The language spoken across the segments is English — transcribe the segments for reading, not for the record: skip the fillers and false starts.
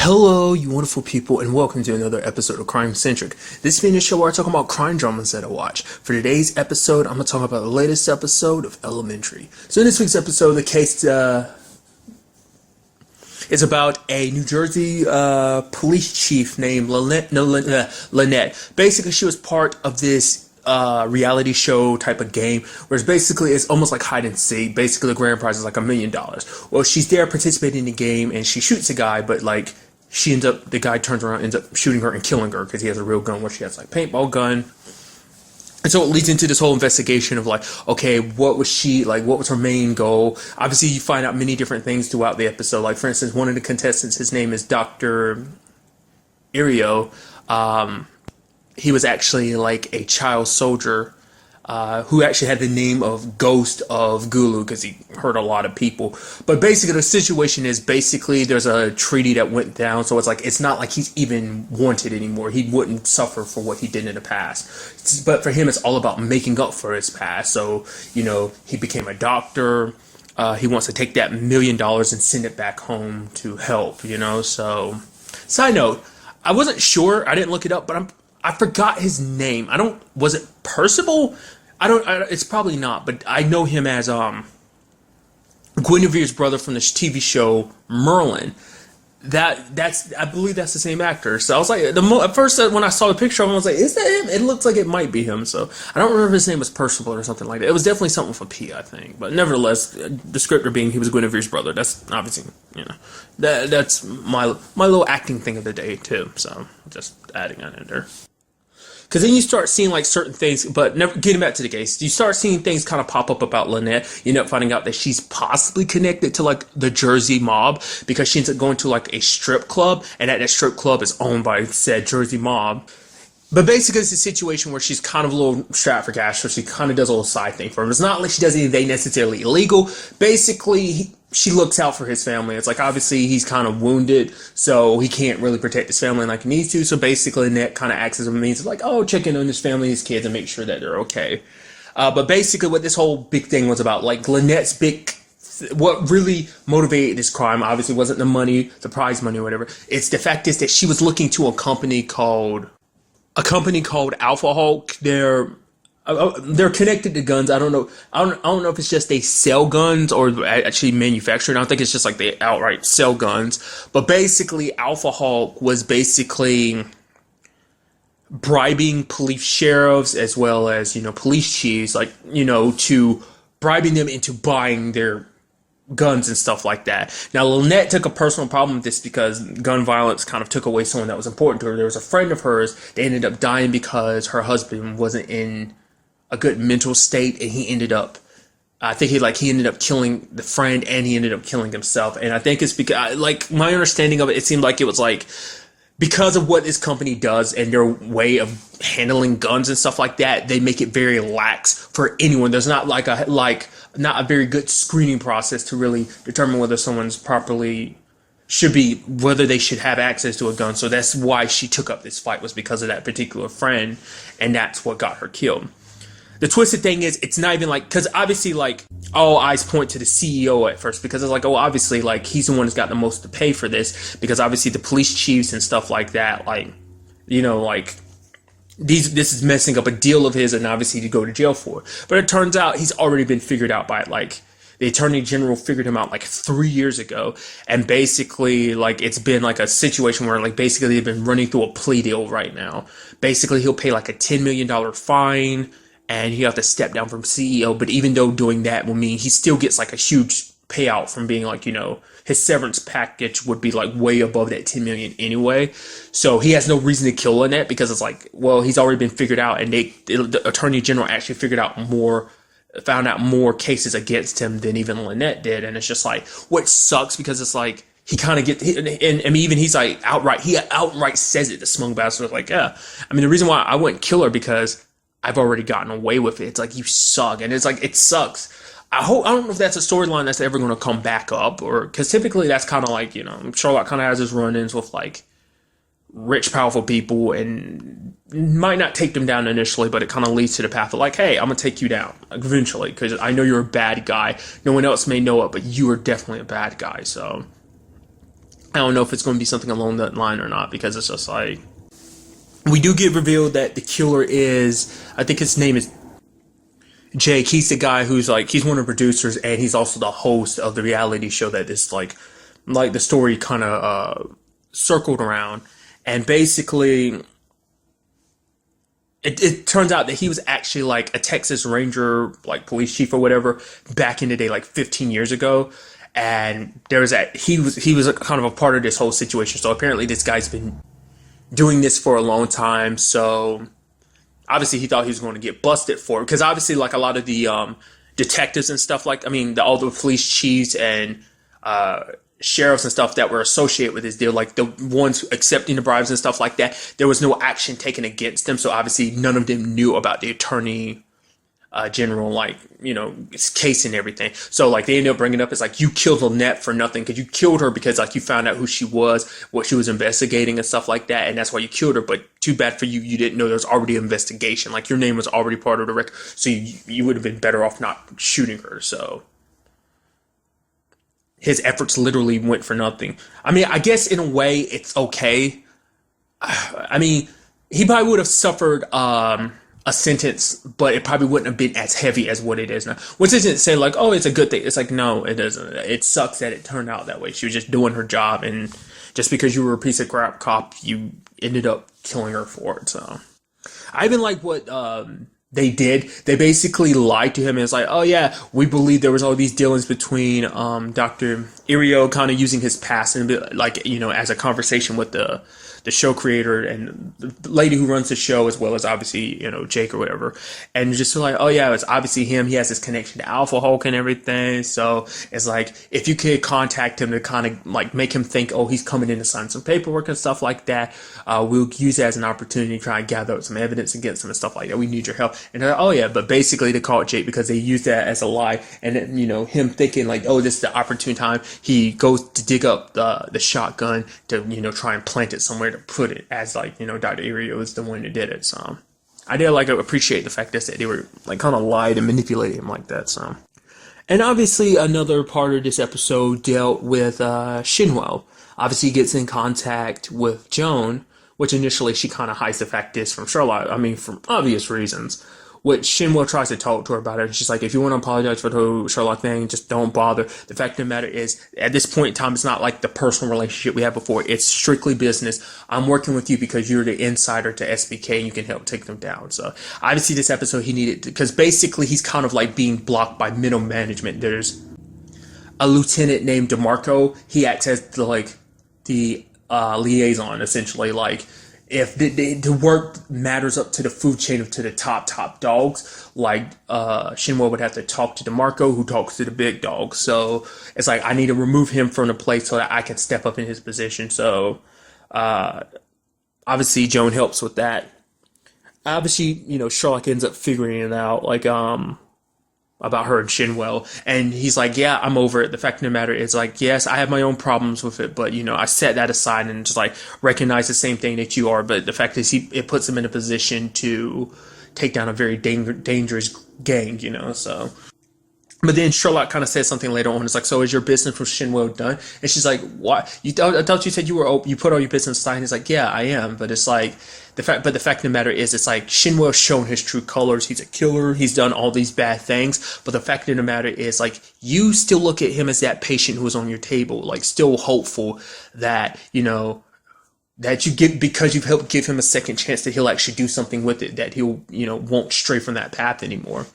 Hello, you wonderful people, and welcome to another episode of Crime Centric. This being a show where I talk about crime dramas that I watch. For today's episode, I'm going to talk about the latest episode of Elementary. So in this week's episode, the case is about a New Jersey police chief named Lynette. Basically, she was part of this reality show type of game where it's almost like hide and seek. Basically, the grand prize is like $1,000,000. Well, she's there participating in the game and she shoots a guy, but like the guy turns around, ends up shooting her and killing her because he has a real gun where she has like paintball gun. And so it leads into this whole investigation of like, okay, what was her main goal? Obviously, you find out many different things throughout the episode. Like, for instance, one of the contestants, his name is Dr. Irio. He was actually like a child soldier who actually had the name of Ghost of Gulu because he hurt a lot of people. But basically, the situation is there's a treaty that went down, so it's not like he's even wanted anymore. He wouldn't suffer for what he did in the past. But for him, it's all about making up for his past. So, he became a doctor. He wants to take that $1,000,000 and send it back home to help, So, side note, I wasn't sure. I didn't look it up, but I forgot his name. Was it Percival? It's probably not, but I know him as Guinevere's brother from the TV show Merlin. I believe that's the same actor. So I was like, at first when I saw the picture of him, I was like, is that him? It looks like it might be him. So I don't remember if his name was Percival or something like that. It was definitely something with a P, I think. But nevertheless, the scripter being he was Guinevere's brother. That's obviously, that's my little acting thing of the day too. So just adding that in there. Because then you start seeing like certain things, but never getting back to the case, you start seeing things kind of pop up about Lynette. You end up finding out that she's possibly connected to like the Jersey mob because she ends up going to like a strip club, and that strip club is owned by said Jersey mob. But basically, it's a situation where she's kind of a little strapped for cash, so she kind of does a little side thing for him. It's not like she does anything necessarily illegal. Basically, she looks out for his family. It's like, obviously, he's kind of wounded, so he can't really protect his family like he needs to. So basically, Annette kind of acts as a means of like, check in on his family, his kids, and make sure that they're okay. But basically, what this whole big thing was about, like, Lynette's what really motivated this crime, obviously, wasn't the money, the prize money or whatever. It's the fact is that she was looking to a company called Alpha Hulk. They're connected to guns. I don't know if it's just they sell guns or actually manufacture. I don't think it's just like they outright sell guns. But basically, Alpha Hulk was basically bribing police sheriffs as well as police chiefs, to bribing them into buying their guns and stuff like that. Now, Lynette took a personal problem with this because gun violence kind of took away someone that was important to her. There was a friend of hers that ended up dying because her husband wasn't in a good mental state, and he ended up killing the friend, and he ended up killing himself. And I think it's because, like, my understanding of it, it seemed like it was like because of what this company does and their way of handling guns and stuff like that, they make it very lax for anyone. There's not not a very good screening process to really determine whether someone's whether they should have access to a gun. So that's why she took up this fight, was because of that particular friend, and that's what got her killed. The twisted thing is, it's not even like, because obviously, like, all eyes point to the CEO at first, because it's like, obviously, like, he's the one who's got the most to pay for this, because obviously the police chiefs and stuff like that, like, this is messing up a deal of his, and obviously to go to jail for it. But it turns out he's already been figured out by, like, the attorney general figured him out like 3 years ago, and basically, like, it's been like a situation where, like, basically they've been running through a plea deal right now. Basically, he'll pay like a $10 million fine, and he'll have to step down from CEO. But even though doing that will mean he still gets like a huge payout from being like, his severance package would be like way above that 10 million anyway. So he has no reason to kill Lynette, because it's like, well, he's already been figured out, and the attorney general actually found out more cases against him than even Lynette did. And it's just like, what sucks, because it's like, he kind of he's like he outright says it, the smug bastard, like, yeah, I mean, the reason why I wouldn't kill her because I've already gotten away with it. It's like, you suck. And it's like, it sucks. I don't know if that's a storyline that's ever going to come back up, or because typically that's kind of like, Sherlock kind of has his run-ins with like rich, powerful people, and might not take them down initially, but it kind of leads to the path of like, hey, I'm going to take you down eventually, because I know you're a bad guy. No one else may know it, but you are definitely a bad guy. So I don't know if it's going to be something along that line or not, because it's just like, we do get revealed that the killer is, I think his name is Jake. He's the guy who's like, he's one of the producers, and he's also the host of the reality show that is like the story kind of circled around. And basically, it turns out that he was actually like a Texas Ranger, like police chief or whatever, back in the day, like 15 years ago. And there was he was a, kind of a part of this whole situation. So apparently this guy's been doing this for a long time. So obviously he thought he was going to get busted for it, because obviously like a lot of the detectives and stuff, like, I mean, all the police chiefs and sheriffs and stuff that were associated with this deal, like the ones accepting the bribes and stuff like that, there was no action taken against them. So obviously none of them knew about the attorney general, like, you know, case and everything. So like they ended up bringing up, it's like, you killed Lynette for nothing, because you killed her because like you found out who she was, what she was investigating and stuff like that, and that's why you killed her. But too bad for you, you didn't know there was already an investigation. Like your name was already part of the record, so you would have been better off not shooting her. So his efforts literally went for nothing. I mean, I guess in a way it's okay. I mean, he probably would have suffered a sentence, but it probably wouldn't have been as heavy as what it is now. Which isn't say like, oh, it's a good thing. It's like, no, it doesn't. It sucks that it turned out that way. She was just doing her job, and just because you were a piece of crap cop, you ended up killing her for it. So I even like what they did. They basically lied to him, and it's like, oh yeah, we believe there was all these dealings between Dr. Irio, kind of using his past and like, you know, as a conversation with the show creator and the lady who runs the show, as well as obviously, you know, Jake or whatever. And just like, oh yeah, it's obviously him. He has this connection to Alpha Hulk and everything. So it's like, if you could contact him to kind of like make him think, oh, he's coming in to sign some paperwork and stuff like that, we'll use it as an opportunity to try and gather up some evidence against him and stuff like that. We need your help. And they're like, oh yeah, but basically they call it Jake because they use that as a lie. And then, you know, him thinking like, oh, this is the opportune time. He goes to dig up the shotgun to, you know, try and plant it somewhere to put it, as like, you know, Dr. Irio was the one that did it. So I did like appreciate the fact that they were like kind of lied and manipulated him like that. So, and obviously another part of this episode dealt with Shinwell. Obviously he gets in contact with Joan, which initially she kind of hides the fact is from Sherlock. I mean, from obvious reasons. Which Shinwell tries to talk to her about it. And she's like, if you want to apologize for the whole Sherlock thing, just don't bother. The fact of the matter is, at this point in time, it's not like the personal relationship we had before. It's strictly business. I'm working with you because you're the insider to SBK and you can help take them down. So obviously this episode he needed, because basically he's kind of like being blocked by middle management. There's a lieutenant named DeMarco. He acts as the liaison, essentially. Like, if the work matters up to the food chain of to the top dogs, like Shinwell would have to talk to DeMarco, who talks to the big dogs. So it's like, I need to remove him from the place so that I can step up in his position. So obviously Joan helps with that. Obviously, you know, Sherlock ends up figuring it out, like about her and Shinwell, and he's like, yeah, I'm over it. The fact of the matter is, like, yes, I have my own problems with it, but, you know, I set that aside and just like recognize the same thing that you are. But the fact is, it puts him in a position to take down a very dangerous gang, you know. So, but then Sherlock kind of says something later on. It's like, so is your business with Shinwell done? And she's like, what? I thought you said you put all your business aside. And he's like, yeah, I am. But it's like, the fact of the matter is, it's like, Shinwell's shown his true colors. He's a killer. He's done all these bad things. But the fact of the matter is, like, you still look at him as that patient who was on your table, like, still hopeful that, you know, that you get, because you've helped give him a second chance, that he'll actually do something with it, that he'll, you know, won't stray from that path anymore.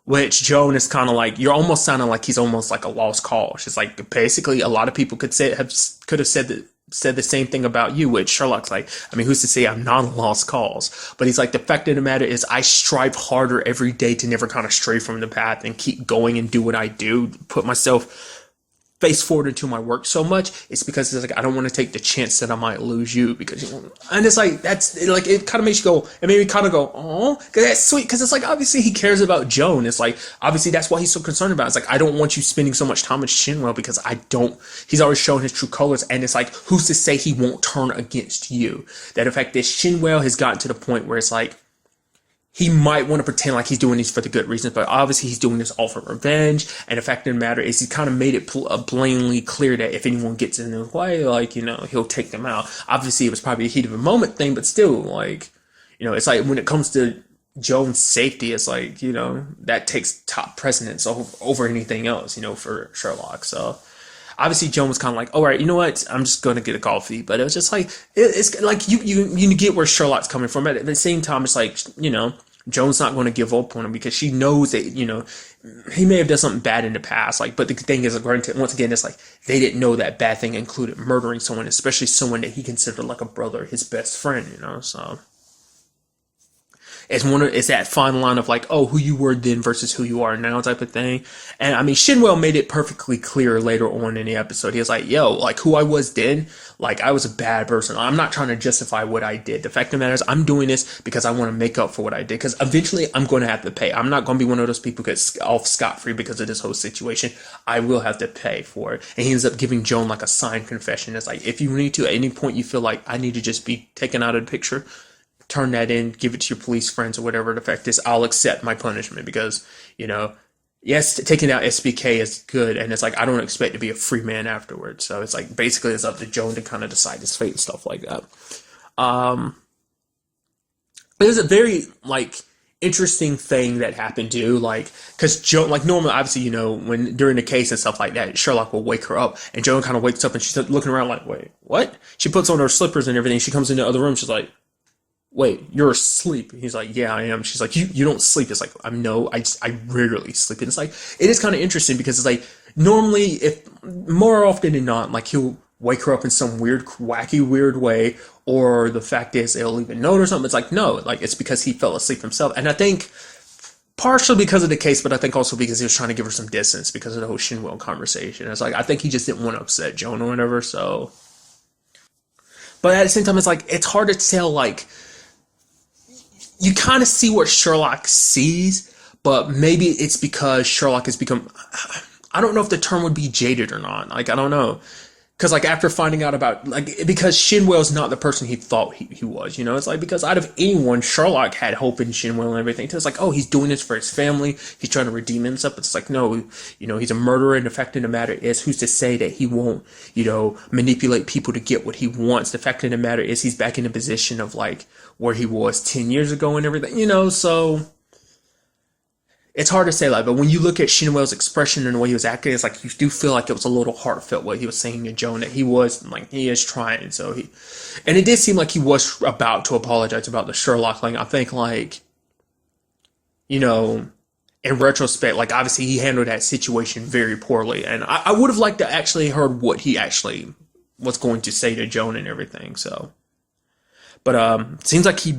Which Joan is kind of like, you're almost sounding like he's almost like a lost cause. It's like, basically, a lot of people could have said the same thing about you. Which Sherlock's like, I mean, who's to say I'm not a lost cause? But he's like, the fact of the matter is, I strive harder every day to never kind of stray from the path and keep going and do what I do, put myself face forward into my work so much. It's because it's like, I don't want to take the chance that I might lose you, because, you know, and it's like, that's like, it kind of makes you go, it made me kind of go, oh, because that's sweet, because it's like, obviously he cares about Joan. It's like, obviously that's why he's so concerned about it. It's like, I don't want you spending so much time with Shinwell, because he's already shown his true colors. And it's like, who's to say he won't turn against you? That in fact, this Shinwell has gotten to the point where it's like, he might want to pretend like he's doing these for the good reasons, but obviously he's doing this all for revenge. And the fact of the matter is, he kind of made it blatantly clear that if anyone gets in his way, like, he'll take them out. Obviously, it was probably a heat of a moment thing, but still, like, it's like when it comes to Joan's safety, it's like, that takes top precedence over anything else, for Sherlock. So obviously Joan was kind of like, all right, you know what? I'm just going to get a coffee. But it was just like, it's like you get where Sherlock's coming from. But at the same time, it's like, Joan's not going to give up on him because she knows that, he may have done something bad in the past. Like, but the thing is, once again, it's like they didn't know that bad thing included murdering someone, especially someone that he considered like a brother, his best friend, so. It's that fine line of like, oh, who you were then versus who you are now type of thing. And I mean, Shinwell made it perfectly clear later on in the episode. He was like, yo, like who I was then, like I was a bad person. I'm not trying to justify what I did. The fact of the matter is I'm doing this because I want to make up for what I did. Because eventually I'm going to have to pay. I'm not going to be one of those people who gets off scot-free because of this whole situation. I will have to pay for it. And he ends up giving Joan like a signed confession. It's like, if you need to, at any point you feel like I need to just be taken out of the picture, turn that in, give it to your police friends or whatever the fact is, I'll accept my punishment because, yes, taking out SBK is good. And it's like, I don't expect to be a free man afterwards. So it's like, basically it's up to Joan to kind of decide his fate and stuff like that. It was a very, like, interesting thing that happened too, like, because Joan, like, normally, obviously, when during the case and stuff like that, Sherlock will wake her up, and Joan kind of wakes up and she's looking around like, wait, what? She puts on her slippers and everything. She comes in the other room. She's like, wait, you're asleep. He's like, yeah, I am. She's like, you don't sleep. It's like, I rarely sleep. And it's like, it is kind of interesting because it's like, normally, if more often than not, like he'll wake her up in some weird, wacky, weird way, or the fact is he'll leave a note or something. It's like, no, like it's because he fell asleep himself. And I think partially because of the case, but I think also because he was trying to give her some distance because of the whole Shinwell conversation. It's like, I think he just didn't want to upset Joan or whatever. So, but at the same time, it's like, it's hard to tell, like, you kind of see what Sherlock sees, but maybe it's because Sherlock has become, I don't know if the term would be jaded or not. Like, I don't know. Because, like, after finding out about, like, because Shinwell's not the person he thought he was, It's like, because out of anyone, Sherlock had hope in Shinwell and everything. So it's like, oh, he's doing this for his family. He's trying to redeem himself. It's like, no, he's a murderer. And the fact of the matter is, who's to say that he won't, manipulate people to get what he wants? The fact of the matter is, he's back in the position of, like, where he was 10 years ago and everything, so it's hard to say, like, but when you look at Shinwell's expression and the way he was acting, it's like you do feel like it was a little heartfelt what he was saying to Joan, that he was, like, he is trying, and it did seem like he was about to apologize about the Sherlock thing. I think, like, in retrospect, like, obviously he handled that situation very poorly, and I would have liked to actually heard what he actually was going to say to Joan and everything, so. But it seems like he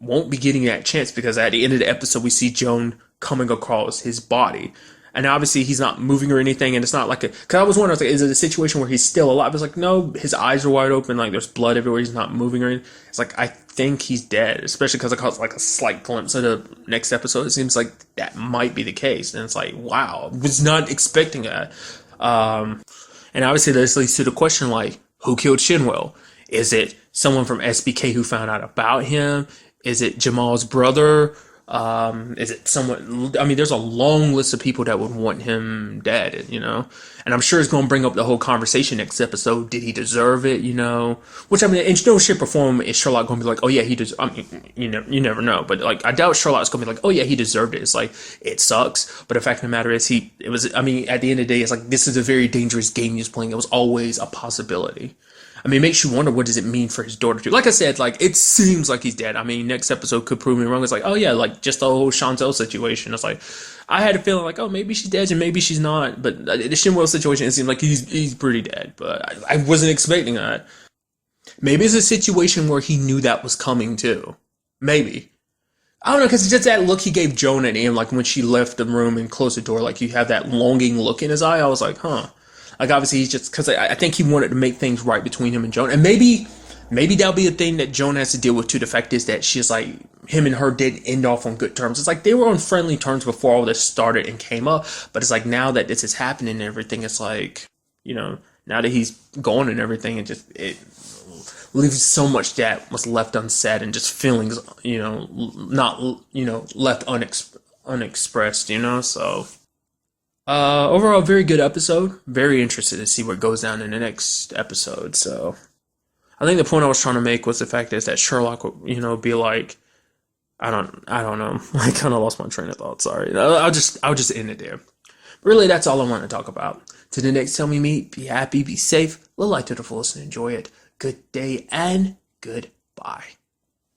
won't be getting that chance because at the end of the episode, we see Joan coming across his body. And obviously, he's not moving or anything. And it's not like because I was wondering, like, is it a situation where he's still alive? It's like, no, his eyes are wide open. Like, there's blood everywhere. He's not moving or anything. It's like, I think he's dead, especially because I caught, like, a slight glimpse of the next episode. It seems like that might be the case. And it's like, wow, I was not expecting that. And obviously, this leads to the question, like, who killed Shinwell? Is it someone from SBK who found out about him? Is it Jamal's brother? Is it someone? I mean, there's a long list of people that would want him dead, And I'm sure it's going to bring up the whole conversation next episode. Did he deserve it? Which, I mean, in no shape or form is Sherlock going to be like, oh yeah, he does. I mean, you never know. But like, I doubt Sherlock's going to be like, oh yeah, he deserved it. It's like, it sucks. But the fact of the matter is, I mean, at the end of the day, it's like, this is a very dangerous game he's playing. It was always a possibility. I mean, it makes you wonder, what does it mean for his daughter to? Like I said, like, it seems like he's dead. I mean, next episode could prove me wrong. It's like, oh yeah, like, just the whole Chantel situation. It's like, I had a feeling like, oh, maybe she's dead and maybe she's not. But the Shinwell situation, it seems like he's pretty dead. But I wasn't expecting that. Maybe it's a situation where he knew that was coming too. Maybe. I don't know, because it's just that look he gave Joan and him, like, when she left the room and closed the door, like, you have that longing look in his eye. I was like, huh. Like, obviously, he's just, because I think he wanted to make things right between him and Joan. And maybe that'll be a thing that Joan has to deal with, too. The fact is that she's like, him and her didn't end off on good terms. It's like, they were on friendly terms before all this started and came up. But it's like, now that this is happening and everything, it's like, now that he's gone and everything, it leaves so much that was left unsaid and just feelings, not, left unexpressed, so. Overall, very good episode. Very interested to see what goes down in the next episode. So, I think the point I was trying to make was the fact is that Sherlock would, be like, I don't know. I kind of lost my train of thought. Sorry. I'll just end it there. Really, that's all I want to talk about. To the next time we meet, be happy, be safe, live life to the fullest, and enjoy it. Good day and goodbye.